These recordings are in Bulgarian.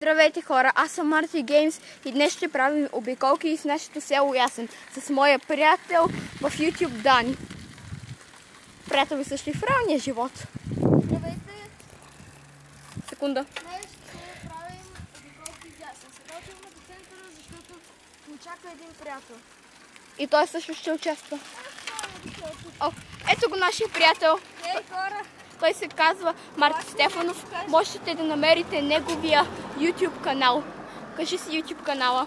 Здравейте хора, аз съм Марти Геймс и днес ще правим обиколки из нашето село Ясен с моя приятел в YouTube Дани. Приятел ви също и в реалния живот. Здравейте! Секунда. Днес ще правим обиколки из Ясен. Сега отиваме до центъра, защото ни чака един приятел. И той също ще участва. О, ето го нашия приятел. Ей, хора! Той се казва Марти Стефанов. Можете да намерите неговия YouTube канал. Кажи си YouTube канала.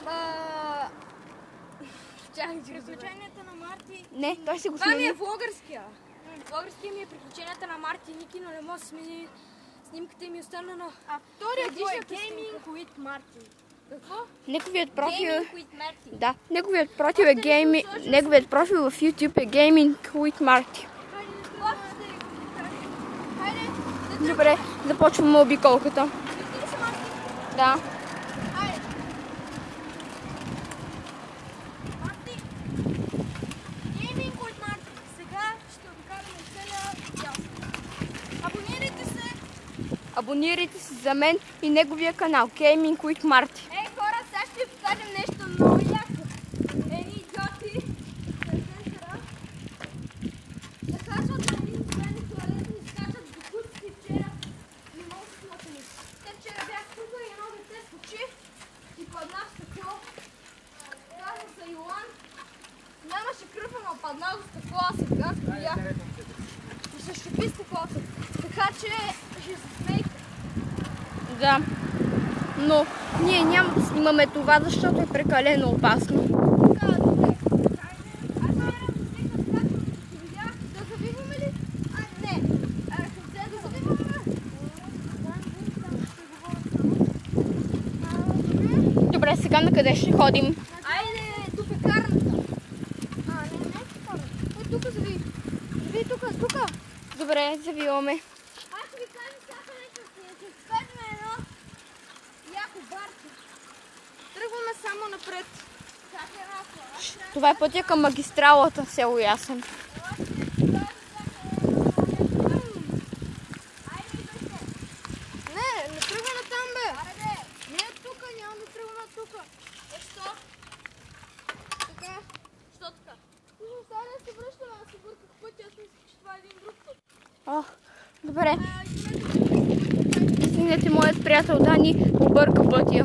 Приключенията на Марти... Не, той си го Това ми смени. е влогърския. Влогърския ми е приключенията на Марти и Ники, но не може да смени снимката ми остана на... А втория е Gaming with Marty. Какво? Неговият профил Gaming with Marty. Да, неговият профил е неговият профил в YouTube е Gaming with Marty. Хайде! Добре, започваме обиколката. Ти ли си, Марти? Да. Хайде! Марти! Gaming with Marty. Сега ще обикараме целия Ясен. Абонирайте се! Абонирайте се за мен и неговия канал Gaming with Marty. Ей, хора, сега ще ви покажем нещо много яко. Едни идиоти на центъра да качват на един зелени туалет и скачат до куцки вчера. Не мога да смъкна ни. Те вчера бях тук и едно дете скочи и падна в стъкло. Казва се Йоан. Нямаше кръв, ама падна в стъкло, аз сега стоях и се щупи стъклото. Така че ще се смейте. Да. Но ние няма да снимаме това, защото е прекалено опасно. Да, добре. Аз намерям да стигна така, като видях. Да завиваме ли? Не. Къде да завиваме? Добре, сега на къде ще ходим? Айде, до пекарната. Не е пекарната. Тук зави. Зави тук. Добре, завиваме. Аз ще ви кажа всяка нещо. Ще ви кажем едно яко барче. Тръгваме само напред. Чакай малко. Това е пътя към магистралата село Ясен. Не тръгва на там, бе. Не е тука, няма да тръгва на тука. Защо? Така. Що така? Сега да се връщаме, да се бърках пътя, аз мислих, че това е един друг път. Добре. Извинете, моят приятел Дани обърка пътя.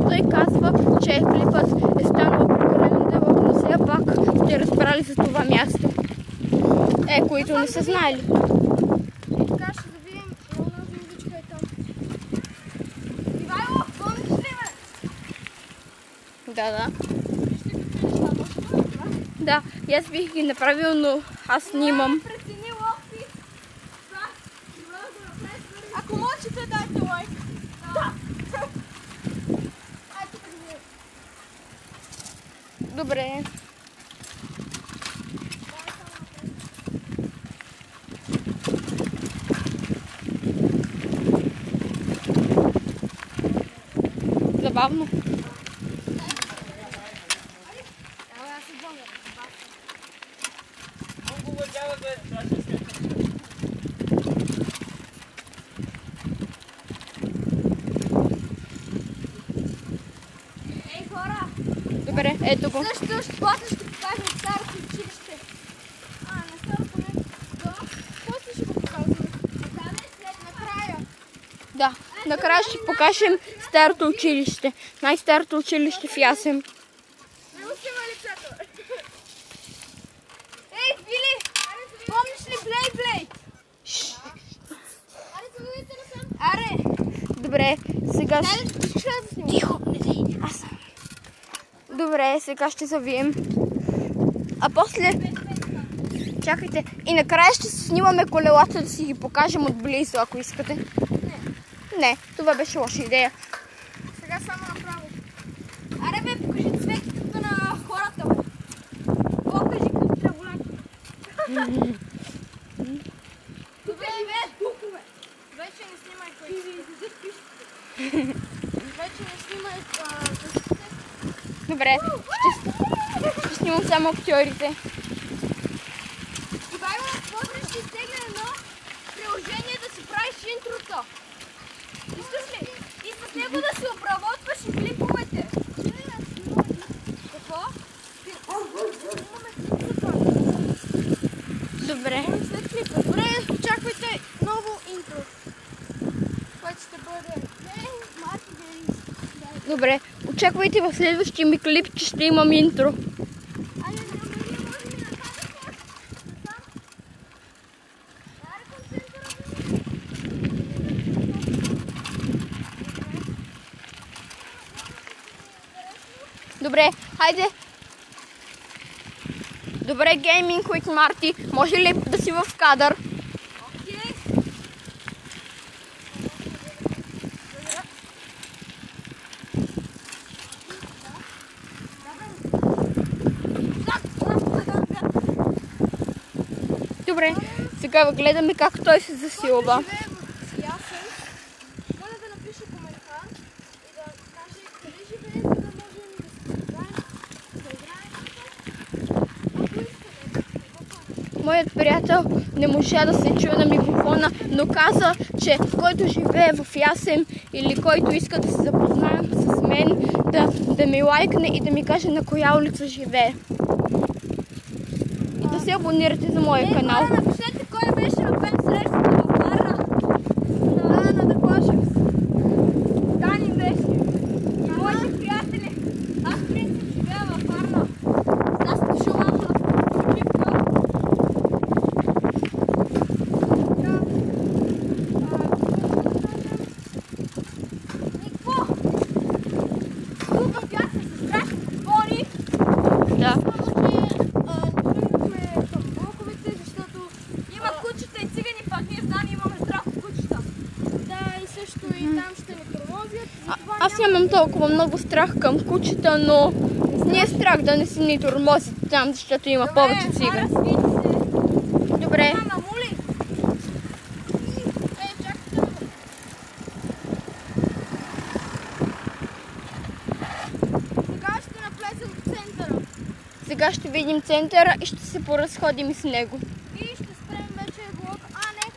Той казва, че клипът е станал прекалено дълъг, но все пак сте разбрали за това място. Които не са знали. Така ще завием и онази уличка е там. Ивайло, помниш ли, бе? Да. Да, и аз бих ги направил, но аз снимам. Прецени локти. Ако можете, дайте лайк. Да. Ай, тук да видим. Добре. Забавно. Аз се бъмня. Ей, хора! Добре, ето го. Също после ще покажем старото училище. Не старото не. Да, после ще го покажем. След накрая. Да, накрая ще покажем старото училище. Най-старото училище в Ясен. Не му снима лицето. Ей, Фили! Помниш ли Блейд? Аре, завидите насам. Аре! Добре, сега Ще да снимам. Тихо, не дей, аз съм. Добре, сега ще завием. А после... Чакайте, и накрая ще снимаме колелата да си ги покажем отблизо, ако искате. Не, това беше лоша идея. Сега само направо. Аре, бе, покажи цветката на хората. Покажи като драгулет. Тук живеят духове. Вече не снимай кой. Вече не снимай. Добре, снимам само актьорите. Ивайло, после ще изтегне едно приложение да си правиш интрото. Искаш ли? И с него да си обработваш и клиповете. Какво? Добре. След клипа. Добре, очаквайте ново интро. Което ще бъде... Марти Герис. Добре. Очаквайте в следващия ми клип, че ще имам интро. Айде, Мария, може ли да кажете? Там? Аре, концентърът. Добре, хайде. Добре, Gaming with Marty. Може ли да си в кадър? Окей. Добре, сега гледаме как той се засилва. Живее в Ясен. Моля да напише коментар и да каже къде живее, за да можем да играем. Ако искате. Моят приятел не можа да се чуе на микрофона, но каза, че който живее в Ясен или който иска да се запознае с мен, да ми лайкне и да ми каже на коя улица живее. И да се абонирате за моя канал. Моля, напишете кой беше на фен срещата във Варна. На Дъклашев. Дани беше. И моите приятели. Аз в принцип живея във Варна. Аз съм дошъл малко на почивка. Какво? Тук в Ясен се страшно говори. Да. Има кучета и цигани, пак ние знаме, имаме здраво кучета. Да, и също и там ще ни тормозят. Аз нямам толкова много страх към кучета, но не е страх да не си ни тормозят там, защото има повече цигани. Добре. Мама, моли! Чакайте ме. Сега ще навлезем в центъра. Сега ще видим центъра и ще се поразходим и с него. И ще спрем вече влог. Не!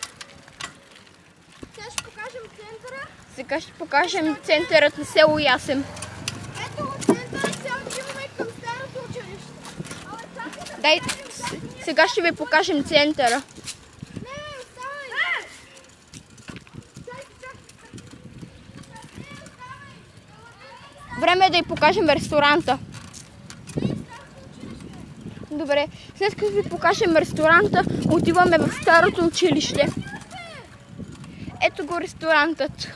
Сега ще покажем центъра. Сега ще покажем центърът на село Ясен. Ето в центъра сега отиваме към старото училище. Дай, сега ще ви покажем центъра. Не, оставай! Време е да й покажем ресторанта. Добре, след като ви покажем ресторанта, отиваме в старото училище. Ето го ресторантът,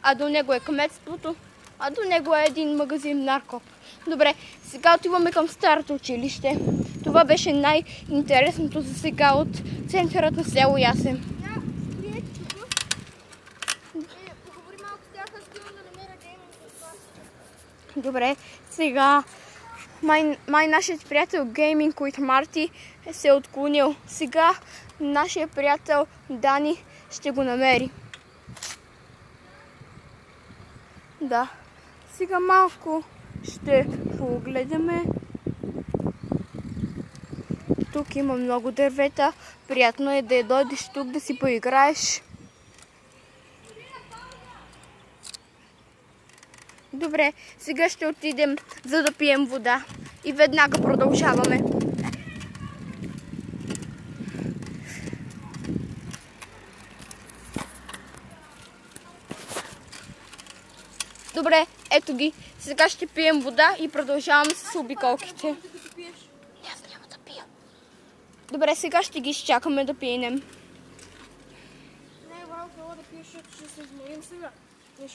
а до него е кметството, а до него е един магазин Нарко. Добре, сега отиваме към старото училище. Това беше най-интересното за сега от центърът на село Ясен. Поговори малко с тях, аз искам да намеря гейминг с вас. Добре, сега май нашият приятел Gaming with Marty се е отклонил. Сега нашия приятел Дани ще го намери. Да, сега малко ще погледаме. Тук има много дървета. Приятно е да дойдеш тук да си поиграеш. Добре, сега ще отидем за да пием вода и веднага продължаваме. Добре, ето ги. Сега ще пием вода и продължаваме с обиколките. Аз няма да пия. Добре, сега ще ги изчакаме да пинем. Не, Валко, да пиеш, защото ще се изморим сега.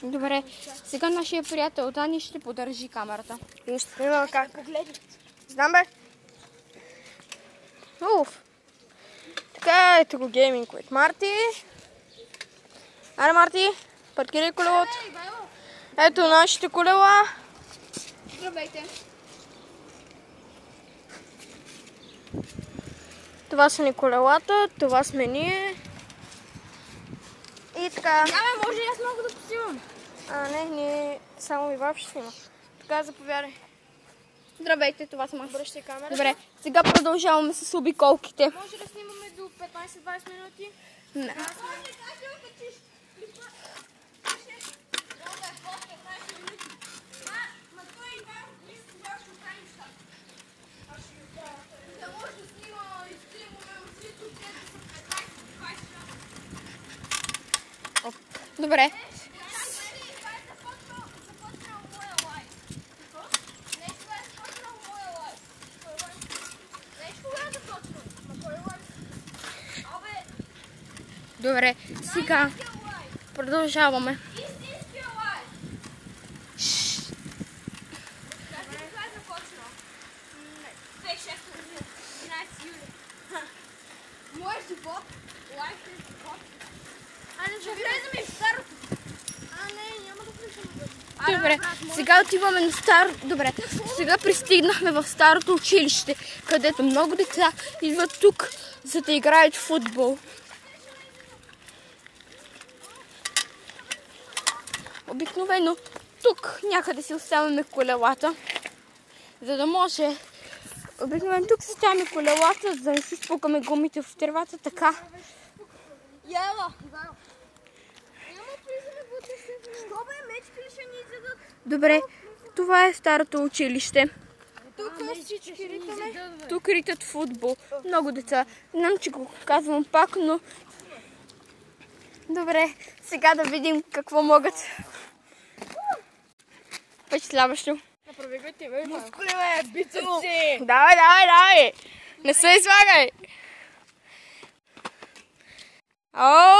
Добре, сега нашия приятел Дани ще подържи камерата. И ще снимам как. Погледни. Знам бе. Уф. Така, ето го Gaming with Marty. Аре, Марти, паркирай колелото. Ето нашите колела. Здравейте. Това са ни колелата, това сме ние. И така. Ами, може и аз мога да поснимам. Не, ние само и баб ще снима. Така, заповядай. Здравейте, това съм аз. Обръщай камерата. Добре, сега продължаваме с обиколките. Може да снимаме до 15-20 минути? Не. Добре. Добре, сега продължаваме. Моят живот, лайф е живот. Ще влезем в старото. Не, няма да влезем. Добре, сега отиваме на старо... Добре, сега пристигнахме в старото училище, където много деца идват тук, за да играят в футбол. Обикновено тук някъде си оставяме колелата, за да може... Обикновено тук си оставяме колелата, за да не си спукаме гумите в тревата, така. Яла! Няма влизаме вътре. Що бе, мечки ли ще ни изядат? Добре, това е старото училище. Тук всички ритаме. Тук ритат футбол. Много деца. Знам, че го казвам пак, но... Добре, сега да видим какво могат. Впечатляващо. Направигайте, бе. Мускули, бе, бицепси! Давай! Не се излагай! О!